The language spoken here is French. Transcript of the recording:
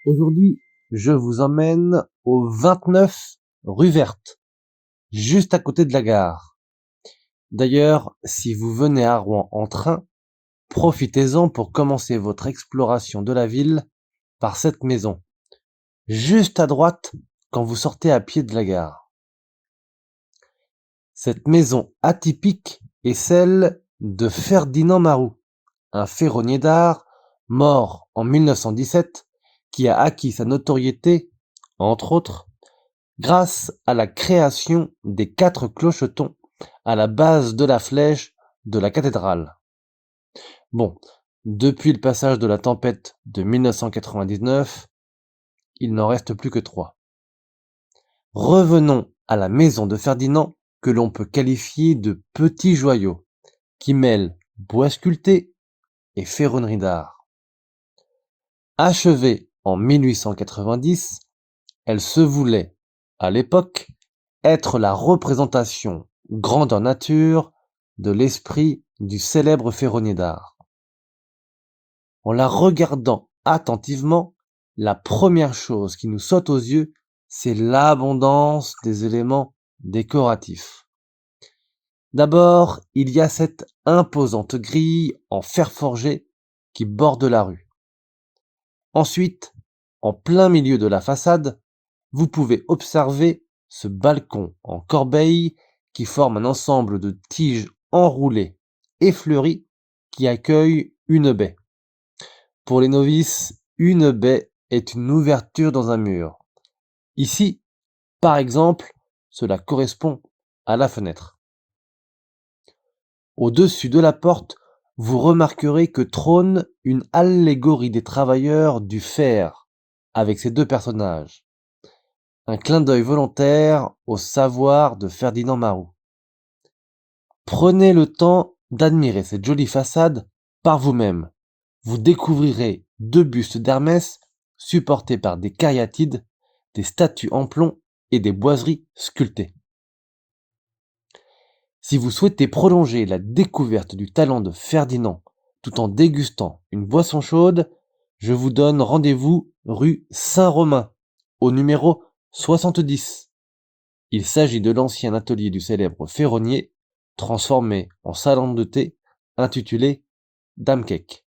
Aujourd'hui, je vous emmène au 29 rue Verte, juste à côté de la gare. D'ailleurs, si vous venez à Rouen en train, profitez-en pour commencer votre exploration de la ville par cette maison, juste à droite quand vous sortez à pied de la gare. Cette maison atypique est celle de Ferdinand Marou, un ferronnier d'art mort en 1917 qui a acquis sa notoriété, entre autres, grâce à la création des 4 clochetons à la base de la flèche de la cathédrale. Bon, depuis le passage de la tempête de 1999, il n'en reste plus que 3. Revenons à la maison de Ferdinand que l'on peut qualifier de petit joyau, qui mêle bois sculpté et ferronnerie d'art. Achevée en 1890, elle se voulait, à l'époque, être la représentation grandeur nature de l'esprit du célèbre ferronnier d'art. En la regardant attentivement, la première chose qui nous saute aux yeux, c'est l'abondance des éléments décoratifs. D'abord, il y a cette imposante grille en fer forgé qui borde la rue. Ensuite, en plein milieu de la façade, vous pouvez observer ce balcon en corbeille qui forme un ensemble de tiges enroulées et fleuries qui accueille une baie. Pour les novices, une baie est une ouverture dans un mur. Ici, par exemple, cela correspond à la fenêtre. Au-dessus de la porte, vous remarquerez que trône une allégorie des travailleurs du fer avec ces 2 personnages. Un clin d'œil volontaire au savoir de Ferdinand Marou. Prenez le temps d'admirer cette jolie façade par vous-même. Vous découvrirez 2 bustes d'Hermès supportés par des cariatides, des statues en plomb et des boiseries sculptées. Si vous souhaitez prolonger la découverte du talent de Ferdinand tout en dégustant une boisson chaude, je vous donne rendez-vous rue Saint-Romain, au numéro 70. Il s'agit de l'ancien atelier du célèbre ferronnier, transformé en salon de thé, intitulé Dame Cake.